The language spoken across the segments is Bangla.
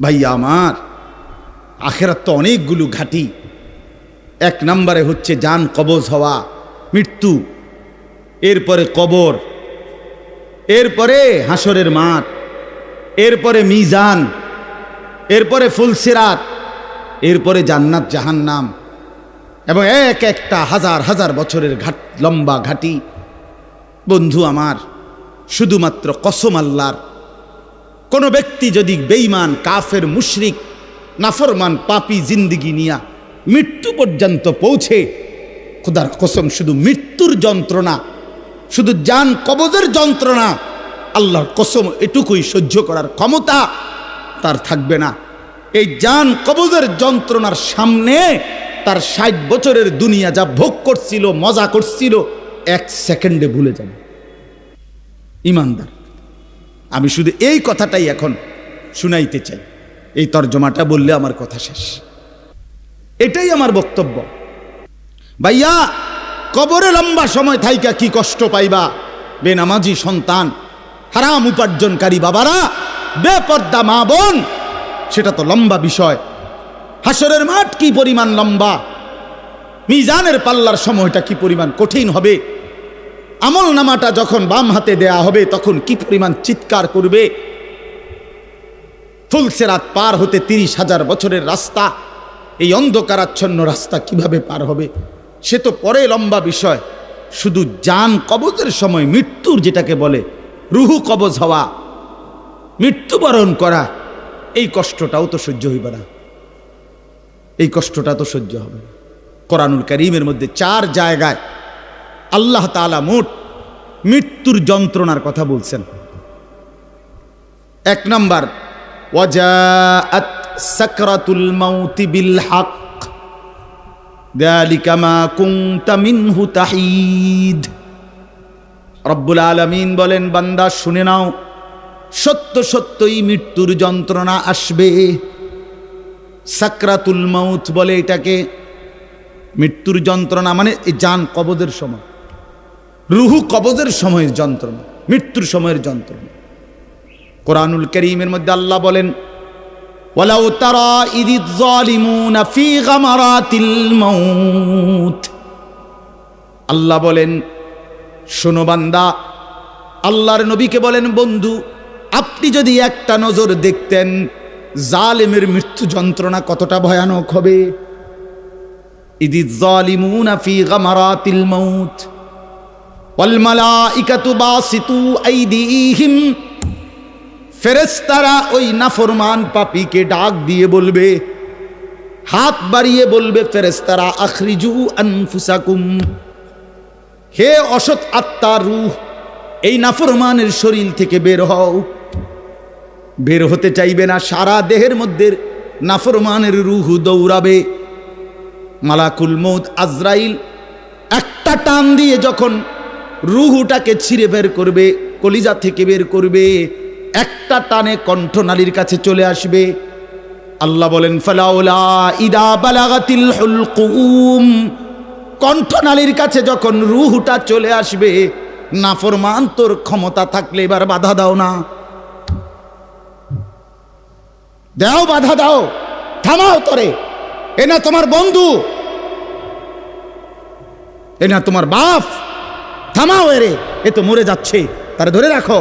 ভাইয়া আমার, আখেরাত তো অনেকগুলো ঘাঁটি। এক নম্বরে হচ্ছে জান কবজ হওয়া, মৃত্যু, এরপরে কবর, এরপরে হাসরের মাঠ, এরপরে মিজান, এরপরে ফুলসিরাত, এরপরে জান্নাত জাহান্নাম, এবং এক একটা হাজার হাজার বছরের লম্বা ঘাটি। বন্ধু আমার, শুধুমাত্র কসম আল্লাহর, কোন ব্যক্তি যদি বেঈমান, কাফের, মুশরিক, নাফরমান, পাপী জিন্দিগি নিয়া মৃত্যু পর্যন্ত পৌঁছে, খোদার কসম শুধু মৃত্যুর যন্ত্রণা, শুধু জান কবজের যন্ত্রণা, আল্লাহর কসম এটুকুই সহ্য করার ক্ষমতা তার থাকবে না। এই জান কবজের যন্ত্রণার সামনে তার 60 বছরের দুনিয়া যা ভোগ করছিল, মজা করছিল, 1 সেকেন্ডে ভুলে যাবে। ইমানদার, আমি শুধু এই কথাটাই এখন শুনাইতে চাই। এই তর্জমাটা বললে আমার কথা শেষ। এটাই আমার বক্তব্য। ভাইয়া, কবরে লম্বা সময় থাইকা কি কষ্ট পাইবা? বেনামাজি সন্তান, হারাম উপার্জনকারী বাবারা, বেপর্দা মা বোন, সেটা তো লম্বা বিষয়। হাসরের মাঠ কি পরিমাণ লম্বা, মিজানের পাল্লার সময়টা কি পরিমাণ কঠিন হবে, আমল নামাটা যখন বাম হাতে দেয়া হবে তখন কি পরিমাণ চিৎকার করবে। ফুলসিরাত পার হতে 30,000 বছরের রাস্তা, এই অন্ধকারাচ্ছন্ন রাস্তা কিভাবে পার হবে সে তো পরে লম্বা বিষয়। শুধু জান কবজের সময় মৃত্যুর, যেটাকে বলে রুহু কবজ হওয়া, মৃত্যুবরণ করা, এই কষ্টটাও তো সহ্য হইবে না। এই কষ্টটা তো সহ্য হবে। কোরআনুল কারীমের মধ্যে 4 জায়গায় আল্লাহ তাআলা মোট মৃত্যুর যন্ত্রণার কথা বলছেন। 1 নম্বর, ওয়াজাআত সাকরাতুল মাউতি বিল হক যালিকা মা কুনতা মিনহু তাহিদ। রব্বুল আলামিন বলেন, বান্দা শুনে নাও, সত্য সত্যই মৃত্যুর যন্ত্রণা আসবে। সাকরাতুল মাউত বলে এটাকে। মৃত্যুর যন্ত্রণা মানে এই জান কবজের সময়, রুহু কবজের সময়ের যন্ত্রণা, মৃত্যুর সময়ের যন্ত্রণা। কোরআনুল কারীমের মধ্যে আল্লাহ বলেন, ওয়ালাউ তারা ইযিয যালিমুনা ফি গামারাতিল মাউত। আল্লাহ বলেন, শোনো বান্দা, আল্লাহর নবীকে বলেন, বন্ধু আপনি যদি একটা নজর দেখতেন জালেমের মৃত্যু যন্ত্রণা কতটা ভয়ানক হবে। ইযিয যালিমুনা ফি গামারাতিল মাউত ওয়াল মালাইকাতু বাসিতু আইদিহিম। ফেরেশতারা ওই নাফরমান পাপীকে ডাক দিয়ে বলবে, হাত বাড়িয়ে বলবে ফেরেশতারা, আখরিজু আনফুসাকুম, হে অসৎ আত্মার রূহ, এই নাফরমানের শরীর থেকে বের হও। বের হতে চাইবে না, সারা দেহের মধ্যে নাফরমানের রূহ দৌড়াবে। মালাকুল মউত আজরাইল একটা টান দিয়ে যখন রূহটাকে ছিঁড়ে বের করবে, কলিজা থেকে বের করবে, একটা টানে কণ্ঠনালীর কাছে চলে আসবে। আল্লাহ বলেন, ফালাউলা ইদা বালাগাতিল হুলকুম, কণ্ঠনালীর কাছে যখন রূহটা চলে আসবে, নাফরমান তোর ক্ষমতা থাকলে এবার বাধা দাও না, দাও, বাধা দাও, থামাও তোরে। এ না তোমার বন্ধু, এ না তোমার বাপ, থামাও এরে, এ তো মরে যাচ্ছে, তারে ধরে রাখো,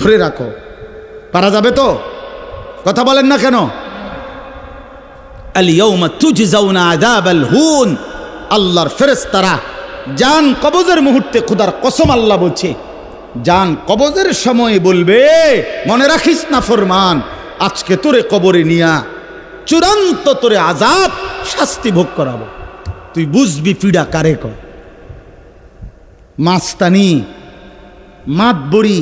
ধরে রাখো। পারা যাবে তো? কথা বলেন না কেন? আল ইয়াউমা তুজজাউনা আযাবাল হুন। আল্লাহর ফেরেশতারা জান কবজের মুহূর্তে, খোদার কসম আল্লাহ বলছে, জান কবজের সময় বলবে, মনে রাখিস না ফরমান, আজকে তোরে কবরে নিয়া চূড়ান্ত তোরে আযাব, শাস্তি ভোগ করাবো। তুই বুঝবি পীড়া কারে কয়। মাস্তানি, মাতবরি,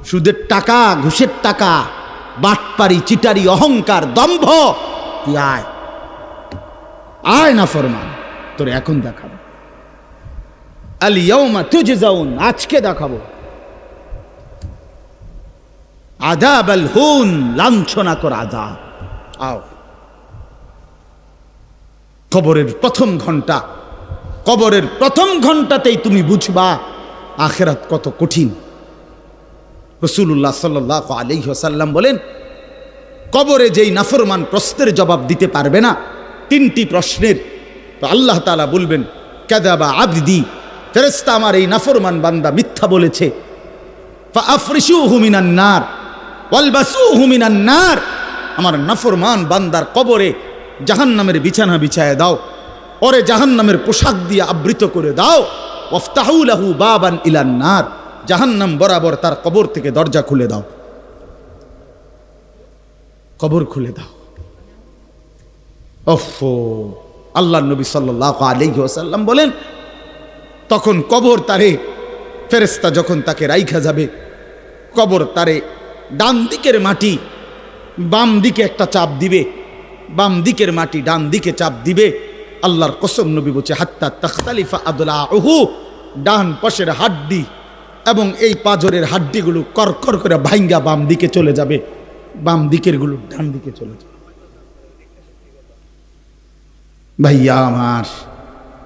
সুদের টাকা, ঘুষের টাকা, বাটপারি, চিটারি, অহংকার, দম্ভ, তুই আয়, আয় না ফরমান, তোর এখন দেখাবো। আল ইয়াউমা তুজজাউন, আজকে দেখাবো আযাবাল হুন, লাঞ্ছনা কর আযাব। আও, কবরের প্রথম ঘন্টা, কবরের প্রথম ঘন্টাতেই তুমি বুঝবা আখিরাত কত কঠিন। রাসূলুল্লাহ সাল্লাল্লাহু আলাইহি ওয়াসাল্লাম বলেন, কবরে যেই নাফরমান প্রশ্নের জবাব দিতে পারবে না, 3টি প্রশ্নের, তো আল্লাহ তাআলা বলবেন কাযাবা আবদি, ফেরেশতা আমার এই নাফরমান বান্দা মিথ্যা বলেছে। ফাআফরিশুহু মিনান নার ওয়ালবাসুহু মিনান নার, আমার নাফরমান বান্দার কবরে জাহান্নামের বিছানা বিছায় দাও, ওরে জাহান্নামের পোশাক দিয়ে আবৃত করে দাও। ওয়াফতাহু লাহু বাবান ইলান নার, জাহান্নাম বরাবর তার কবর থেকে দরজা খুলে দাও, কবর খুলে দাও। ওফো, আল্লাহর নবী সাল্লাল্লাহু আলাইহি ওয়াসাল্লাম বলেন তখন কবর তারে, ফেরেশতা যখন তাকে রাইখা যাবে, কবর তারে ডান দিকের মাটি বাম দিকে একটা চাপ দিবে, বাম দিকের মাটি ডান দিকে চাপ দিবে। আল্লাহর কসম নবী বলছে হাত্তা তাখতালিফা আদলাউহু, ডান পাশের হাড্ডি এবং এই পাজরের হাড্ডিগুলো করকর করে ভাঙ্গা বাম দিকে চলে যাবে, বাম দিকের গুলো ডান দিকে চলে যাবে। ভাইয়া আমার,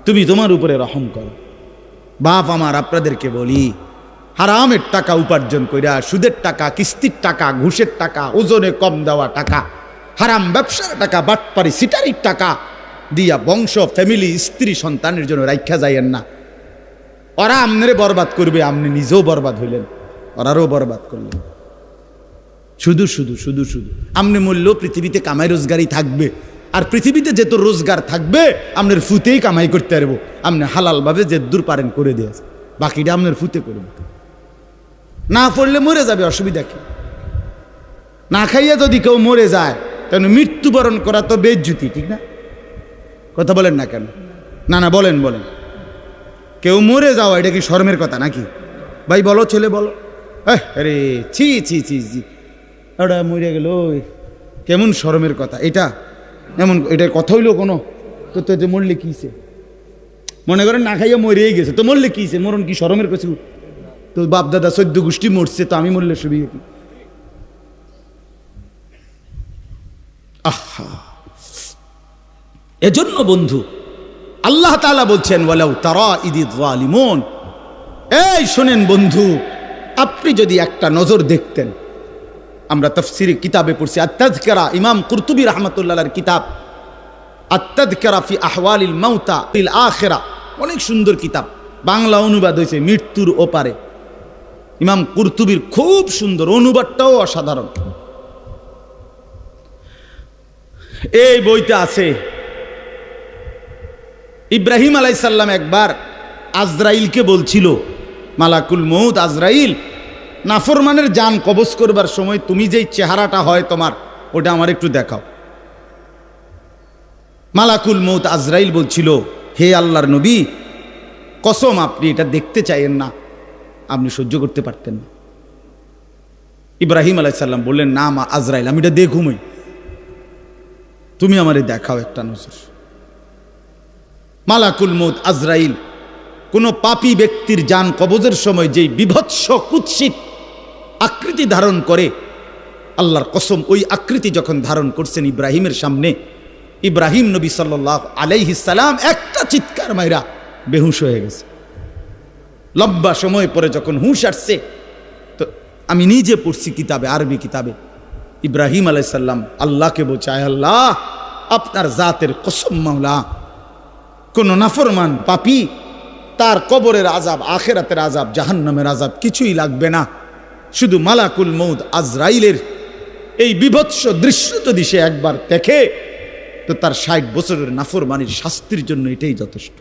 তুমি তোমার উপরে রহম করো। বাপ আমার, আপনাদেরকে বলি, হারামের টাকা উপার্জন কইরা, সুদের টাকা, কিস্তির টাকা, ঘুষের টাকা, ওজনে কম দেওয়া টাকা, হারাম ব্যবসার টাকা, বাটপারি সিটারির টাকা দিয়া বংশ, ফ্যামিলি, স্ত্রী, সন্তানের জন্য রাইখা যাইয়েন না। ওরা আমনেরে বরবাদ করবে, আপনি নিজেও বরবাদ হইলেন, ওরারও বরবাদ করলেন। শুধু শুধু শুধু শুধু আপনি মূল্য পৃথিবীতে কামাই রোজগারই থাকবে, আর পৃথিবীতে যেত রোজগার থাকবে আপনার ফুতেই কামাই করতে পারবো। আপনি হালালভাবে যে দূর পারেন করে দিয়েছে, বাকিটা আপনার ফুতে করবে। না পড়লে মরে যাবে, অসুবিধা কি? না খাইয়া যদি কেউ মরে যায় তাহলে মৃত্যুবরণ করা তো বেজ্জুতি, ঠিক না? কথা বলেন না কেন? না না, বলেন বলেন। কেউ মরে যাওয়া এটা কি শরমের কথা নাকি? ভাই বলো, ছেলে বলো। আরে ছি ছি ছি ছি, ওটা মরে গেল, কেমন শরমের কথা এটা? এমন এটার কথা হইলো কোনো? তো তো মরলে কিছে? মনে করেন না খাইয়া মরেই গেছে, তো মরলে কিছে? মরণ কি শরমের কিছু? তো বাপ দাদা 14 গোষ্ঠী মরছে, তো আমি মরলে সুবিধা কি? আহা, এজন্য বন্ধু আল্লাহ তাআলা বলছেন ওয়ালাউ তারা ইদিয যালিমুন, এই শোনেন বন্ধু, আপনি যদি একটা নজর দেখতেন, আমরা তাফসীরে কিতাবে পড়ছি আত-তাযকিরা, ইমাম কুরতুবী রাহমাতুল্লাহ আলাইহির কিতাব আত-তাযকিরা ফি আহওয়ালিল মাউতা ফিল আখিরা, অনেক সুন্দর কিতাব, বাংলা অনুবাদ হয়েছে মৃত্যুর ওপারে। ইমাম কুরতুবীর খুব সুন্দর, অনুবাদটাও অসাধারণ। এই বইতে আছে ইব্রাহিম আলাইহিস সালাম একবার আজরাইলকে বলছিল, মালাকুল মউত আজরাইল, নাফরমানের জান কবজ করবার সময় তুমি যেই চেহারাটা হয় তোমার, ওটা আমার একটু দেখাও। মালাকুল মউত আজরাইল বলছিল, হে আল্লাহর নবী, কসম আপনি এটা দেখতে চাইেন না, আপনি সহ্য করতে পারতেন না। ইব্রাহিম আলাইহিস সালাম বললেন, না মা আজরাইল, আমি এটা দেখুমই, তুমি আমারে দেখাও একটা নজর। মালাকুল মউত আজরাইল কোন পাপী ব্যক্তির জান কবজের সময় যেই বিভৎস কুৎসিত আকৃতি ধারণ করে, আল্লাহর কসম ওই আকৃতি যখন ধারণ করছেন ইব্রাহিমের সামনে, ইব্রাহিম নবী সাল্লাল্লাহু আলাইহিস সালাম একটা চিৎকার মাইরা বেহুশ হয়ে গেছে। লম্বা সময় পরে যখন হুঁশ আসছে, তো আমি নিজে পড়ছি কিতাবে, আরবি কিতাবে, ইব্রাহিম আলাইহিস সালাম আল্লাহকে বলছে, আয় আল্লাহ, আপনার জাতের কসম মাওলা, কোন নাফরমান পাপী তার কবরের আযাব, আখিরাতের আযাব, জাহান্নামের আযাব কিছুই লাগবে না, শুধু মালাকুল মউত আজরাইলের এই বিভৎস দৃশ্য যদি সে একবার দেখে, তো তার 60 বছরের নাফরমানির শাস্তির জন্য এটাই যথেষ্ট।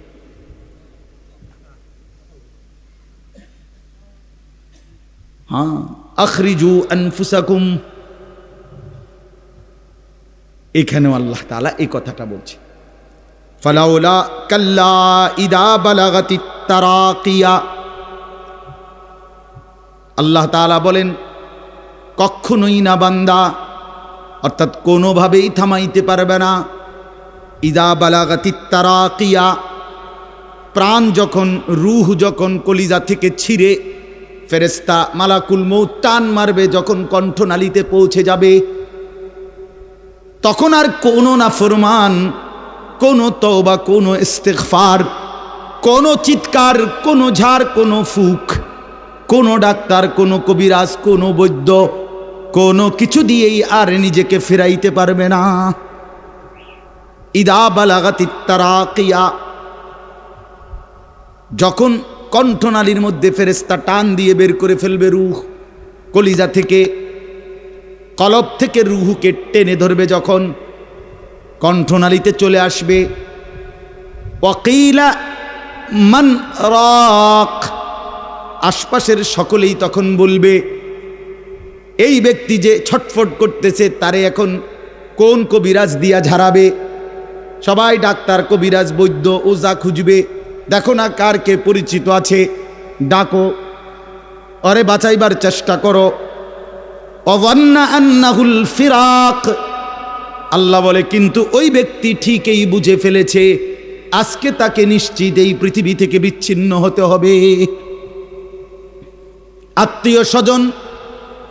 হ্যাঁ, আখরিজু আনফুসাকুম, এখানেও আল্লাহ তাআলা এই কথাটা বলছে, ফালাউলা কাল্লা ইদা বালাগাতিত তারাকিয়া। আল্লাহ তাআলা বলেন, কখনোই না বান্দা, অর্থাৎ কোনোভাবেই থামাইতে পারবে না, ইদা বালাগাতিত তারাকিয়া, প্রাণ যখন, রূহ যখন কলিজা থেকে ছিঁড়ে ফেরেশতা মালাকুল মউত টান মারবে, যখন কণ্ঠনালীতে পৌঁছে যাবে, তখন আর কোনো নাফরমান, কোনো তওবা, কোনো ইস্তিগফার, কোনো চিৎকার, কোনো ঝাড়, কোনো ফুক, কোনো ডাক্তার, কোনো কবিরাজ, কোনো বৈদ্য, কোনো কিছু দিয়েই আর নিজেকে ফেরাইতে পারবে না। ইদা বালাগাতিত তারাকিয়া, যখন কণ্ঠনালীর মধ্যে ফেরেশতা টান দিয়ে বের করে ফেলবে রূহ, কলিজা থেকে কলব থেকে রূহকে টেনে ধরবে, যখন কণ্ঠনালীতে চলে আসবে, ওয়াকিলা মান রাক, আশপাশের সকলেই তখন বলবে এই ব্যক্তি যে ছটফট করতেছে তারে এখন কোন কবিরাজ দিয়া ঝাড়াবে। সবাই ডাক্তার, কবিরাজ, বৈদ্য, ওঝা খুঁজবে, দেখো না কার কে পরিচিত আছে, ডাকো, আরে বাঁচাইবার চেষ্টা করো। ওয়ান্না আন্নাহুল ফিরাক, আল্লাহ বলে কিন্তু ওই ব্যক্তি ঠিকই বুঝে ফেলেছে আজকে তাকে নিশ্চিত এই পৃথিবী থেকে বিচ্ছিন্ন হতে হবে। আত্মীয় স্বজন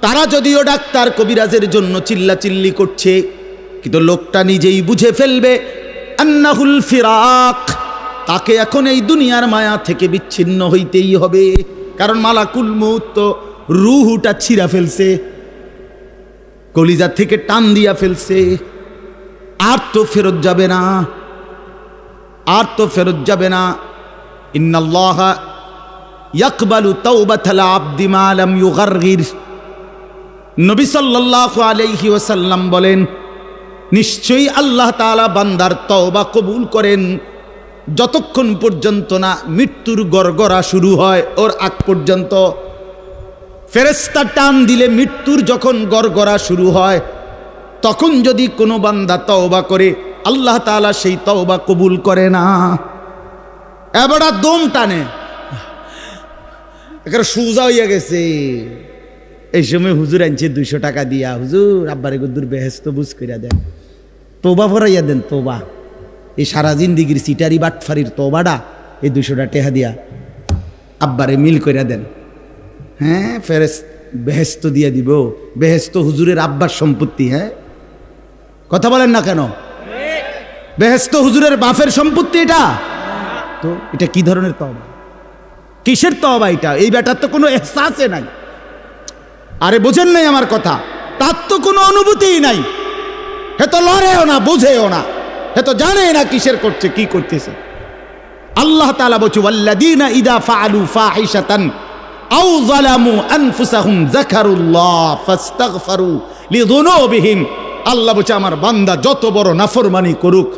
তারা যদিও ডাক্তার কবিরাজের জন্য চিল্লাচিল্লি করছে, কিন্তু লোকটা নিজেই বুঝে ফেলবে আন্নাহুল ফিরাক, তাকে এখন এই দুনিয়ার মায়া থেকে বিচ্ছিন্ন হইতেই হবে। কারণ মালাকুল মউত তো রূহটা ছিঁড়া ফেলছে, কলিজা থেকে টান দিয়া ফেলছে, আর তো ফেরত যাবে না, আর তো ফেরত যাবে না। ইন্নাল্লাহা ইয়াকবালু তাওবাতাল আবদি মা লাম ইউগারগির, নবী সাল্লাল্লাহু আলাইহি ওয়াসাল্লাম বলেন নিশ্চয়ই আল্লাহ তাআলা বান্দার তওবা কবুল করেন যতক্ষণ পর্যন্ত না মৃত্যুর গড়গড়া শুরু হয়, ওর আগ পর্যন্ত। ফেরেশতা টান দিলে মৃত্যুর যখন গড়গড়া শুরু হয় তখন যদি কোনো বান্দা তওবা করে আল্লাহ তাআলা সেই তওবা কবুল করে না। এবারে দম টানে, একেবারে সোজা হইয়া গেছে। এই সময় হুজুর আনছে 200 টাকা দিয়া, হুজুর আব্বারে গুদ্দুর বেহেস্ত বুঝ কইরা দেন, তওবা ফরাইয়া দেন, তওবা। এই সারা জিন্দিগির সিটারি বাটফারির তওবাটা এই 200 টাকা দিয়া আব্বারে মিল কইরা দেন। হ্যাঁ, বেহেস্ত দিয়া দিব। বেহেস্ত হুজুরের আব্বার সম্পত্তি। হ্যাঁ, কথা বলেন না কেন? বেহেস্ত হুজুরের বাপের সম্পত্তি এটা। তো এটা কি ধরনের তওবা, কিসের তওবা এটা? এই ব্যাটার তো কোনো এহসাসে নাই। আরে বোঝেন নাই আমার কথা? তার তো কোনো অনুভূতিই নাই, হে তো লড়েও না, বুঝেও না, হে তো জানে না কিসের করছে, কি করতেছে। আল্লাহ তাআলা বলছে ওয়াল্লাযীনা ইযা ফাআলু ফাহিশাতান আও যালামু আনফুসাহুম যাকারুল্লাহ ফাস্তাগফারু লিযুনুবিহিম। আল্লাহ বলছে আমার বান্দা যত বড় নাফরমানি করুক,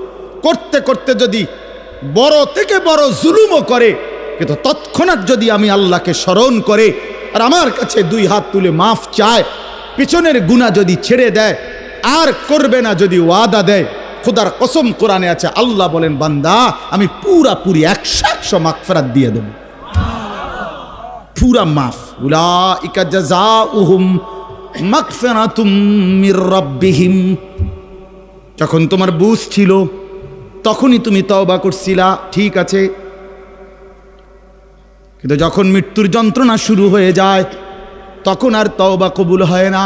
করতে করতে যদি বড় থেকে বড় জুলুমও করে, কিন্তু তৎক্ষণাৎ যদি আমি আল্লাহকে স্মরণ করে আর আমার কাছে 2 হাত তুলে মাফ চায়, পিছনের গুনাহ যদি ছেড়ে দেয় আর করবে না যদি ওয়াদা দেয়, খোদার কসম কোরআনে আছে, আল্লাহ বলেন বান্দা আমি পুরাপুরি 100% মাগফিরাত দিয়ে দেব, পুরা মাফ। উলাইকা জাযাউহুম মাগফিরাতুম মির রাব্বিহিম। যখন তোমার বুঝ ছিল তখনই তুমি তওবা করছিলা, ঠিক আছে, কিন্তু যখন মৃত্যুর যন্ত্রণা শুরু হয়ে যায় তখন আর তওবা কবুল হয় না।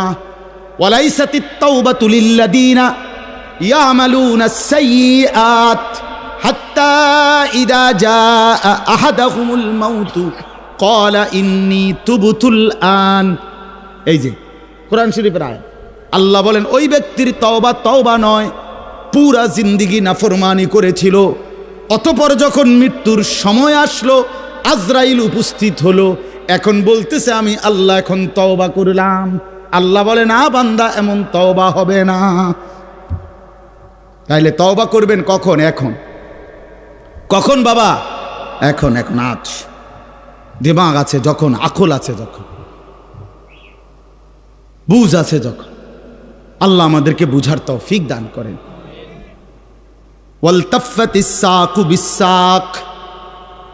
ওয়ালাইসাতিত তাওবাতু লিল্লাযীনা ইয়ামালুনাস সাইয়্যাত হাত্তা ইযা জাআ আহাদাহুমুল মাউতু ক্বালা ইন্নী তুবতুল আন। এই যে কোরআন শরীফের আয়াত, আল্লাহ বলেন ওই ব্যক্তির তওবা তওবা নয়, পুরা জিন্দেগি নাফরমানি করেছিল, অতঃপর যখন মৃত্যুর সময় আসলো আজরাইল উপস্থিত হলো, এখন বলতেছে আমি আল্লাহ এখন তওবা করলাম। আল্লাহ বলে না বান্দা এমন তওবা হবে না। তাইলে তওবা করবেন কখন? এখন। কখন বাবা? এখন। এখন আজ দিমাগ আছে যখন, আকল আছে যখন, বুঝ আছে যখন। আল্লাহ আমাদেরকে বুঝার তৌফিক দান করেন। ওয়ালতাফাতিস সাকু বিসাক,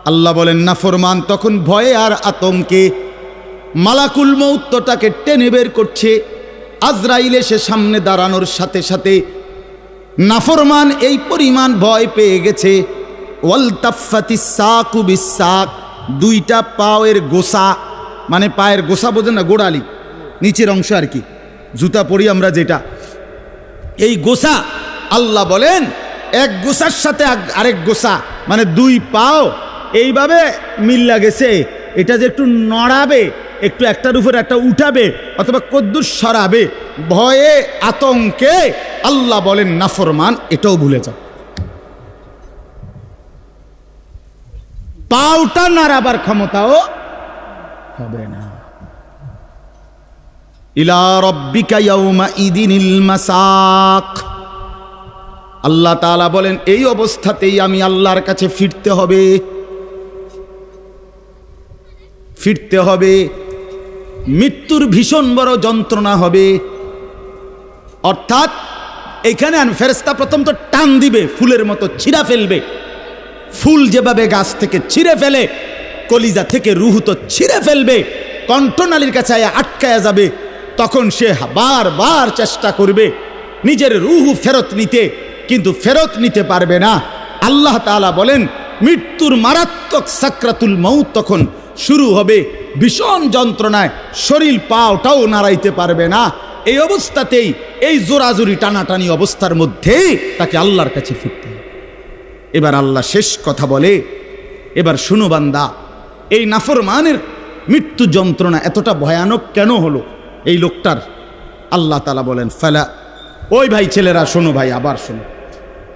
আল্লাহ বলেন নাফরমান তখন ভয়ে আর আতঙ্কে মালাকুল মউতটাকে টেনে বের করছে। আজরাইল এসে সামনে দাঁড়ানোর সাথে সাথে নাফরমান এই পরিমাণ ভয় পেয়ে গেছে। ওয়ালতাফাতিস সাকু বিসাক, 2টা পায়ের গোসা, মানে পায়ের গোসা বোঝেন না, গোড়ালি নিচের অংশ আর কি, জুতা পরি আমরা যেটা, এই গোসা আল্লাহ বলেন এক গোসার সাথে আরেক গোসা, মানে 2 পাও এইভাবে মিল্লা গেছে, এটা যে একটু নড়াবে একটু একটার উপর একটা উঠাবে অথবা কদ্দুস সরাবে, ভয়ে আতঙ্কে আল্লাহ বলেন নাফরমান, এটাও ভুলে যাও। পাউটা নাড়াবার ক্ষমতাও হবে না। ইলা রাব্বিকা ইয়াউমা ইদিনিল মাসাক। আল্লাহ তাআলা বলেন এই অবস্থাতেই আমি আল্লাহর কাছে ফিরতে হবে, ফিরতে হবে। মৃত্যুর ভীষণ বড় যন্ত্রণা হবে। অর্থাৎ এখানে ফেরেশতা প্রথম তো টান দিবে, ফুলের মতো ছিঁড়া ফেলবে। ফুল যেভাবে গাছ থেকে ছিঁড়ে ফেলে, কলিজা থেকে রুহ তো ছিঁড়ে ফেলবে, কণ্ঠনালীর কাছে আটকায়া যাবে। তখন সে বারবার চেষ্টা করবে নিজের রুহ ফেরত নিতে, কিন্তু ফেরত নিতে পারবে না। আল্লাহ তাআলা বলেন মৃত্যুর মারাত্মক সাকরাতুল মউত তখন শুরু হবে, ভীষণ যন্ত্রণায় শরীর পাওটাও নাড়াইতে পারবে না। এই অবস্থাতেই, এই জোরাজুরি টানাটানি অবস্থার মধ্যেই তাকে আল্লাহর কাছে ফিরতে হবে। এবার আল্লাহ শেষ কথা বলে, এবার শুনো বান্দা, এই নাফরমানের মৃত্যু যন্ত্রণা এতটা ভয়ানক কেন হলো এই লোকটার? আল্লাহ তাআলা বলেন ফালা, ওই ভাই ছেলেরা শোনো, ভাই আবার শোনো,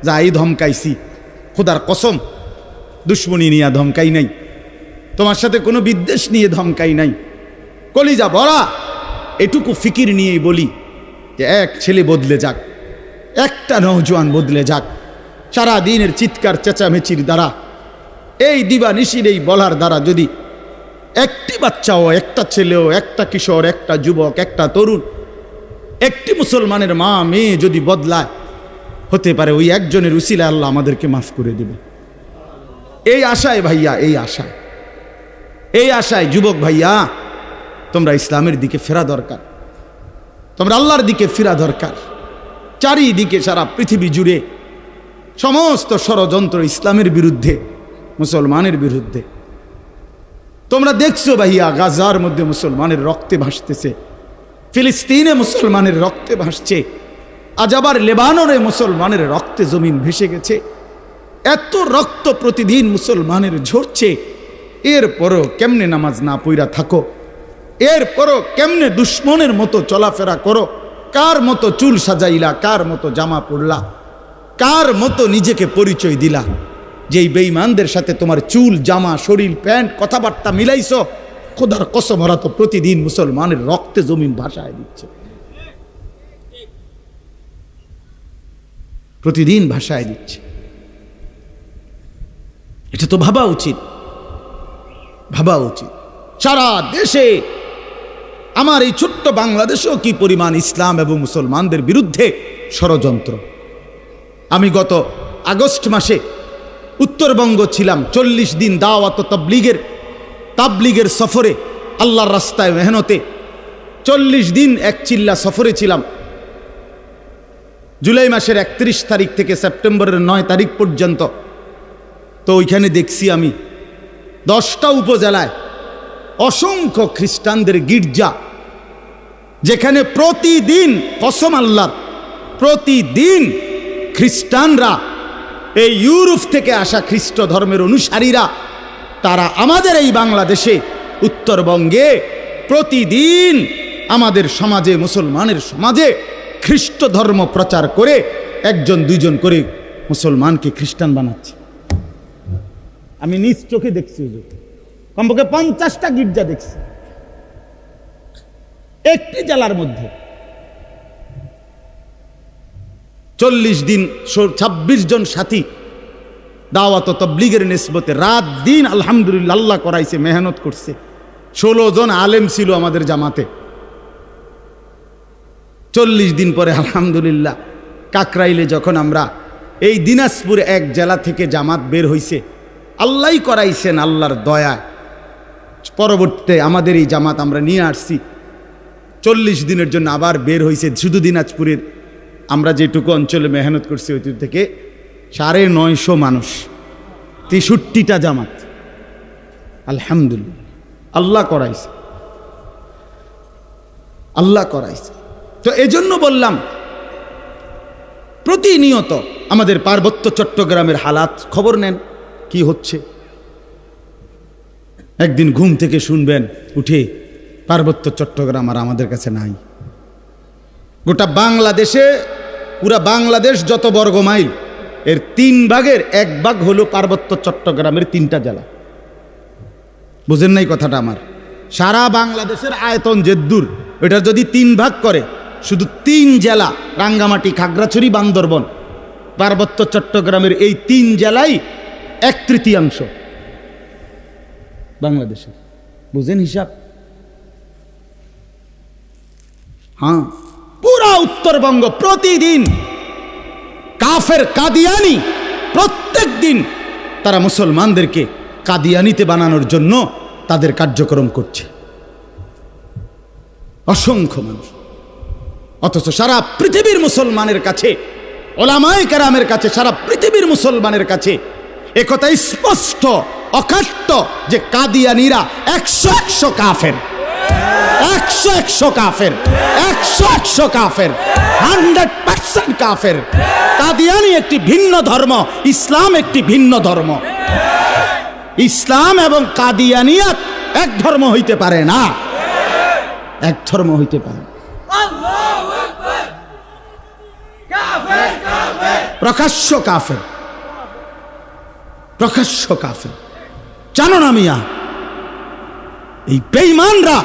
যা এই ধমকাইছি, খোদার কসম দুশ্মনী নিয়ে ধমকাই নাই, তোমার সাথে কোনো বিদ্বেষ নিয়ে ধমকাই নাই, কলিজা ভরা এটুকু ফিকির নিয়েই বলি যে এক ছেলে বদলে যাক, একটা নওজোয়ান বদলে যাক, সারা দিনের চিৎকার চেঁচামেচির দ্বারা, এই দিবানিশির এই বলার দ্বারা যদি একটি বাচ্চাও, একটা ছেলেও, একটা কিশোর, একটা যুবক, একটা তরুণ, একটি মুসলমানের মা মেয়ে যদি বদলায়, হতে পারে ওই একজনের উসিলায় আল্লাহ আমাদেরকে মাফ করে দেবে। এই আশায় ভাইয়া, এই আশায় যুবক ভাইয়া, তোমরা ইসলামের দিকে ফেরা দরকার, তোমরা আল্লাহর দিকে ফেরা দরকার। চারিদিকে সারা পৃথিবী জুড়ে সমস্ত ষড়যন্ত্র ইসলামের বিরুদ্ধে, মুসলমানের বিরুদ্ধে। তোমরা দেখছো ভাইয়া, গাজার মধ্যে মুসলমানের রক্তে ভাসতেছে, ফিলিস্তিনে মুসলমানের রক্তে ভাসছে, আজ আবার লেবাননে মুসলমানের রক্তে জমিন ভেসে গেছে। এত রক্ত প্রতিদিন মুসলমানের ঝরছে, এরপরও কেমনে নামাজ না পইরা থাকো, এরপরও কেমনে দুশ্মনের মতো চলাফেরা করো, কার মতো চুল সাজাইলা, কার মতো জামা পরলা, কার মতো নিজেকে পরিচয় দিলা, যেই বেঈমানদের সাথে তোমার চুল, জামা, শরীর, প্যান্ট, কথাবার্তা মিলাইছো, খোদার কসম ওরা তো প্রতিদিন মুসলমানের রক্তে জমিন ভাসায় দিচ্ছে, প্রতিদিন ভাসায় দিচ্ছে। এটা তো ভাবা উচিত, ভাবা উচিত। সারা দেশে, আমার এই ছোট্ট বাংলাদেশেও কি পরিমাণ ইসলাম এবং মুসলমানদের বিরুদ্ধে ষড়যন্ত্র। আমি গত আগস্ট মাসে উত্তরবঙ্গ ছিলাম, 40 দিন দাওয়াত তাবলিগের সফরে, আল্লাহর রাস্তায় মেহনতে 40 দিন এক চিল্লা সফরে ছিলাম। জুলাই মাসের 31 তারিখ থেকে সেপ্টেম্বরের 9 তারিখ পর্যন্ত। তো ওইখানে দেখছি আমি 10টা উপজেলায় অসংখ্য খ্রিস্টানদের গির্জা, যেখানে প্রতিদিন, কসম আল্লাহর, প্রতিদিন খ্রিস্টানরা, এই ইউরোপ থেকে আসা খ্রিস্ট ধর্মের অনুসারীরা, তারা আমাদের এই বাংলাদেশে, উত্তরবঙ্গে প্রতিদিন আমাদের সমাজে, মুসলমানের সমাজে খ্রিস্ট ধর্ম প্রচার করে 1-2 করে মুসলমানকে খ্রিস্টান বানাচ্ছে। আমি নিজ চোখে দেখছি, কমপক্ষে 50টা গির্জা দেখছি একটি জেলার মধ্যে। 40 দিন 26 জন সাথী দাওয়াত তাবলীগের নিসবতে রাত দিন আলহামদুলিল্লাহ আল্লাহ করাইছে, মেহনত করছে। 16 জন আলেম ছিল আমাদের জামাতে। 40 দিন পরে আলহামদুলিল্লাহ কাকরাইলে যখন আমরা, এই দিনাজপুর এক জেলা থেকে জামাত বের হইছে, আল্লাহই করাইছেন, আল্লাহর দয়ায় পরবর্তীতে আমাদের এই জামাত আমরা নিয়ে আসছি। 40 দিনের জন্য আবার বের হইছে। শুধু দিনাজপুরের আমরা যেটুকু অঞ্চলে মেহনত করছি ওই থেকে 950 মানুষ, 63টা জামাত। আলহামদুলিল্লাহ আল্লাহ করাইছে, আল্লাহ করাইছে। তো এজন্য বললাম, প্রতিনিয়ত আমাদের পার্বত্য চট্টগ্রামের হালাত খবর নেন, কি হচ্ছে। একদিন ঘুম থেকে শুনবেন উঠে পার্বত্য চট্টগ্রাম আর আমাদের কাছে নাই। গোটা বাংলাদেশে, পুরা বাংলাদেশ যত বর্গ মাইল, এর 3 ভাগের 1 ভাগ হলো পার্বত্য চট্টগ্রামের 3টা জেলা। বুঝেন নাই কথাটা আমার? সারা বাংলাদেশের আয়তন যেদূর, ওইটার যদি 3 ভাগ করে, শুধু 3 জেলা, রাঙ্গামাটি, খাগড়াছড়ি, বান্দরবন, পার্বত্য চট্টগ্রামের এই 3 জেলাই 1/3 বাংলাদেশের। বুঝেন হিসাব? হ্যাঁ, পুরা উত্তরবঙ্গ প্রতিদিন কাফের কাদিয়ানি, প্রত্যেক দিন তারা মুসলমানদেরকে কাদিয়ানিতে বানানোর জন্য তাদের কার্যক্রম করছে, অসংখ্য মানুষ। অথচ সারা পৃথিবীর মুসলমানের কাছে, ওলামায়ে কেরামের কাছে, সারা পৃথিবীর মুসলমানের কাছে একথা স্পষ্ট অকাট্য যে কাদিয়ানিরা 100 কাফের, 100 কাফের, 100 কাফের, 100% কাফের। কাদিয়ানি একটি ভিন্ন ধর্ম, ইসলাম একটি ভিন্ন ধর্ম। ইসলাম এবং কাদিয়ানিয়াত এক ধর্ম হইতে পারে না, এক ধর্ম হইতে পারে। প্রকাশ্য কাফের, প্রকাশ্য কাফের। জানো না মিয়া, এই বেঈমানরা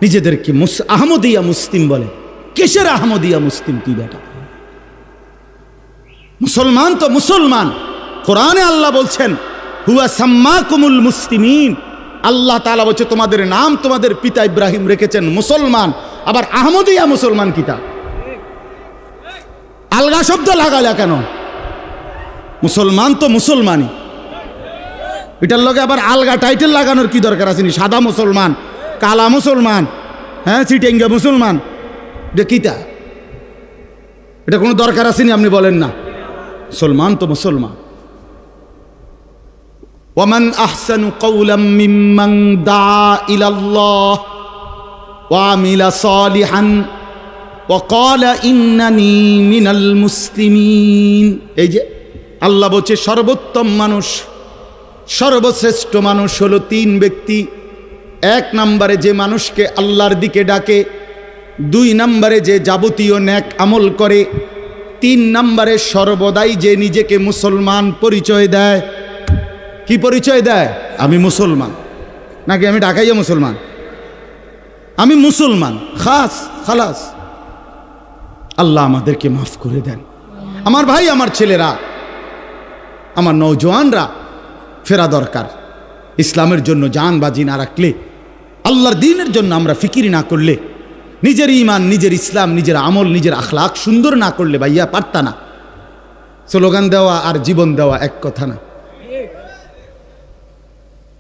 নিজেদেরকে আহমদিয়া মুসলিম বলে। কিসের আহমদিয়া মুসলিম? তুই বেটা, মুসলমান তো মুসলমান। কোরআনে আল্লাহ বলছেন হুয়া সাম্মাকুমুল মুসলিমিন। আল্লাহ তাআলা বলছে তোমাদের নাম তোমাদের পিতা ইব্রাহিম রেখেছেন মুসলমান। আবার আহমদিয়া মুসলমান কিতা? আলগা শব্দ লাগালে কেন? মুসলমান তো মুসলমানই, এটার লগে আবার আলগা টাইটেল লাগানোর কি দরকার আছে? সাদা মুসলমান, কালা মুসলমান, হ্যাঁ চিটেঙ্গা মুসলমান, এটা কিতা? এটা কোনো দরকার আসেনি? আপনি বলেন না, মুসলমান তো মুসলমান। ওয়ামান আহসানু কাওলাম মিম্মান দা ইলাল্লাহ ওয়া আমিলা সালিহান ওয়া ক্বালা ইন্নানি মিনাল মুসলিমিন। এই যে আল্লাহ বলছে সর্বোত্তম মানুষ, সর্বশ্রেষ্ঠ মানুষ হলো 3 ব্যক্তি। 1 নম্বরে যে মানুষকে আল্লাহর দিকে ডাকে, 2 নম্বরে যে যাবতীয় নেক আমল করে, 3 নম্বরে সর্বদাই যে নিজেকে মুসলমান পরিচয় দেয়। কি পরিচয় দেয়? আমি মুসলমান, নাকি আমি ঢাকাইয়া মুসলমান, আমি মুসলমান, খাস খালাস। আল্লাহ আমাদেরকে মাফ করে দেন। আমার ভাই, আমার ছেলেরা, আমার নওজোয়ানরা ফেরা দরকার। ইসলামের জন্য জান বাজি না রাখলে, আল্লাহর দ্বীনের জন্য আমরা ফিকির না করলে, নিজের ঈমান, নিজের ইসলাম, নিজের আমল, নিজের আখলাক সুন্দর না করলে ভাইয়া পারতা না। স্লোগান দেওয়া আর জীবন দেওয়া এক কথা না।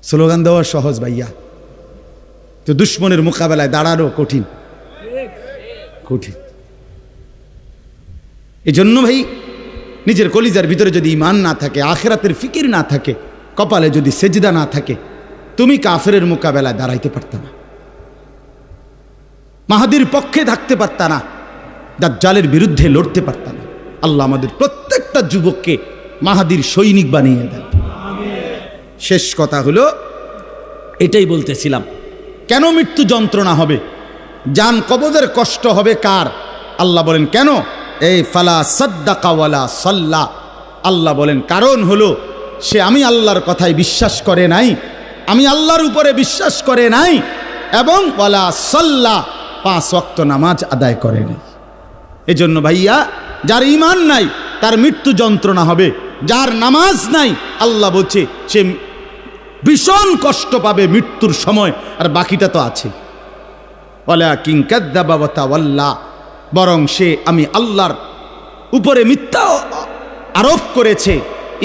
স্লোগান দেওয়া সহজ ভাইয়া, তো দুশ্মনের মোকাবেলায় দাঁড়ানো কঠিন, কঠিন। এই জন্য ভাই, নিজের কলিজার ভিতরে যদি ঈমান না থাকে, আখিরাতের ফিকির না থাকে, কপালে যদি সেজদা না থাকে, তুমি কাফেরের মোকাবেলায় দাঁড়াইতে পারতা না, মাহাদির পক্ষে থাকতে পারতা না, দাজ্জালের বিরুদ্ধে লড়তে পারতা না। আল্লাহ আমাদের প্রত্যেকটা যুবককে মাহাদির সৈনিক বানিয়ে দেন। শেষ কথা হলো, এটাই বলতেছিলাম, কেন মৃত্যু যন্ত্রণা হবে, জান কবজের কষ্ট হবে কার? আল্লাহ বলেন কেন? এই ফালা সাদ্দাকা ওয়ালা সাল্লা। আল্লাহ বলেন কারণ হলো সে আমি আল্লাহর কথায় বিশ্বাস করে নাই, আমি আল্লাহর উপরে বিশ্বাস করে নাই, এবং ওয়ালা সাল্লা 5 ওয়াক্ত নামাজ আদায় করে নাই। এজন্য ভাইয়া, যার ঈমান নাই তার মৃত্যু যন্ত্রণা হবে, যার নামাজ নাই আল্লাহ বলছে সে ভীষণ কষ্ট পাবে মৃত্যুর সময়। আর বাকিটা তো আছে, ওয়ালাকিন কাযযাবা ওয়া তাওয়াল্লা, বরং সে আমি আল্লাহর উপরে মিথ্যা আরোপ করেছে,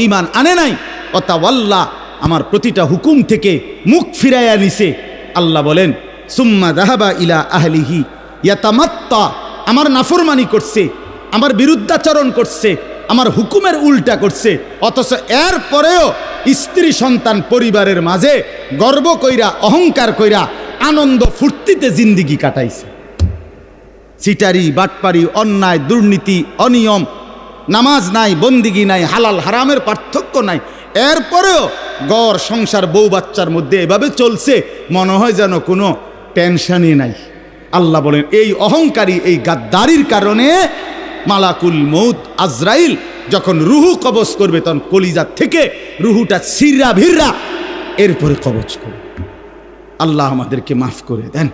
ঈমান আনে নাই। ওয়া তাওয়াল্লা, আমার প্রতিটা হুকুম থেকে মুখ ফিরাইয়া নিছে। আল্লাহ বলেন সুম্মা যাহাবা ইলা আহলিহি ইয়াতামাত্তা, আমার নাফরমানি করছে, আমার বিরুদ্ধাচরণ করছে, আমার হুকুমের উল্টা করছে, অথচ এর পরেও স্ত্রী সন্তান পরিবারের মাঝে গর্ব কইরা, অহংকার কইরা, আনন্দ ফুর্তিতে জিন্দিগি কাটাইছে। সিটারি, বাটপারি, অন্যায়, দুর্নীতি, অনিয়ম, নামাজ নাই, বন্দিগি নাই, হালাল হারামের পার্থক্য নাই, এরপরেও গড় সংসার বউ বাচ্চার মধ্যে এভাবে চলছে, মনে হয় যেন কোনো টেনশনই নাই। আল্লাহ বলেন এই অহংকারী, এই গাদ্দারির কারণে মালাকুল মউত আজরাইল যখন রুহু কবজ করবে তখন কলিজা থেকে রুহুটা ছিঁড়া ভিড়া এরপরে কবজ করবে। আল্লাহ আমাদেরকে মাফ করে দেন।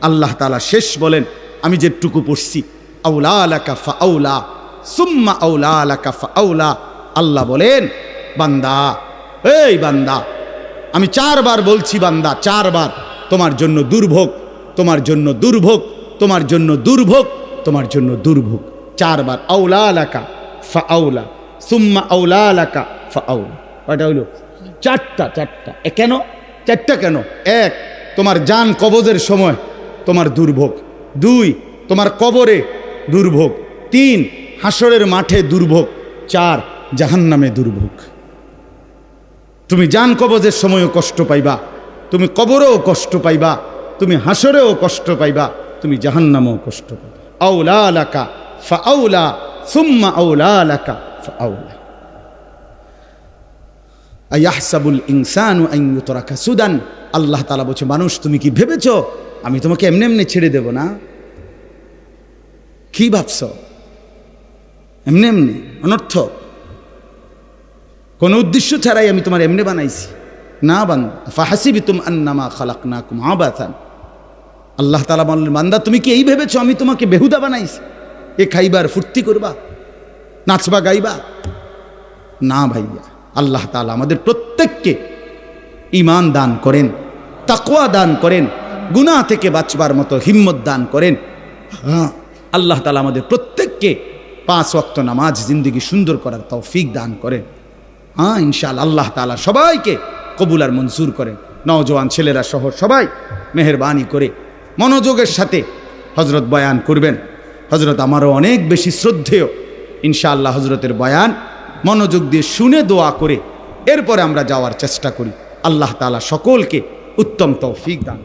আল্লাহ তাআলা শেষ বলেন, আমি যেটুকু পড়ছি, আউলা লাকা ফাআউলা সুম্মা আউলা লাকা ফাআউলা। আল্লাহ বলেন, বান্দা, এই বান্দা, আমি 4 বার বলছি বান্দা, 4 বার তোমার জন্য দুর্ভোগ, তোমার জন্য দুর্ভোগ, তোমার জন্য দুর্ভোগ, তোমার জন্য দুর্ভোগ। 4 বার আউলা লাকা ফাআউলা সুম্মা আউলা লাকা ফাআউলা। কয়টা হইল? 4টা। কেন 4টা কেন? 1, তোমার জান কবজের সময় তোমার দুর্ভোগ। 2, তোমার কবরে দুর্ভোগ। 3, হাসরের মাঠে দুর্ভোগ। 4, জাহান্নামে দুর্ভোগ। তুমি জান কবজের সময়ও কষ্ট পাইবা, তুমি কবরেও কষ্ট পাইবা, তুমি হাসরেও কষ্ট পাইবা, তুমি জাহান্নামেও কষ্ট পাইবা। আউলা লাকা ফাআউলা সুম্মা আউলা লাকা ফাআউলা। আয়াহসাবুল ইনসানু আন ইউতরাকা সুদান। আল্লাহ তাআলা বলছে, মানুষ তুমি কি ভেবেছো আমি তোমাকে এমনি এমনি ছেড়ে দেব না? কি ভাবছ? এমনি এমনি অনর্থ, কোন উদ্দেশ্য ছাড়াই আমি তোমার এমনি বানাইছি না। বান্দা ফাহাসিবিতুম আন্নামা খালাকনাকুম আবাসান। আল্লাহ তাআলা বললেন, বান্দা তুমি কি এই ভেবেছো আমি তোমাকে বেহুদা বানাইছি? এ খাইবার ফুর্তি করবা, নাচবা গাইবা? না ভাইয়া, আল্লাহ তাআলা আমাদের প্রত্যেককে ঈমান দান করেন, তাকওয়া দান করেন, গুনাহ থেকে বাঁচবার মতো হিম্মত দান করেন। আল্লাহ তাআলা আমাদের প্রত্যেককে 5 ওয়াক্ত নামাজ জিন্দেগি সুন্দর করার তৌফিক দান করেন। ইনশাআল্লাহ আল্লাহ তাআলা সবাইকে কবুল আর মঞ্জুর করেন। নওজোয়ান ছেলেরা সহ সবাই মেহেরবানি করে মনোযোগের সাথে হযরত বয়ান করবেন। হযরত আমারও অনেক বেশি শ্রদ্ধেয়। ইনশাআল্লাহ হযরতের বয়ান মনোযোগ দিয়ে শুনে দোয়া করে এরপরে আমরা যাওয়ার চেষ্টা করি। আল্লাহ তাআলা সকলকে উত্তম তৌফিক দান।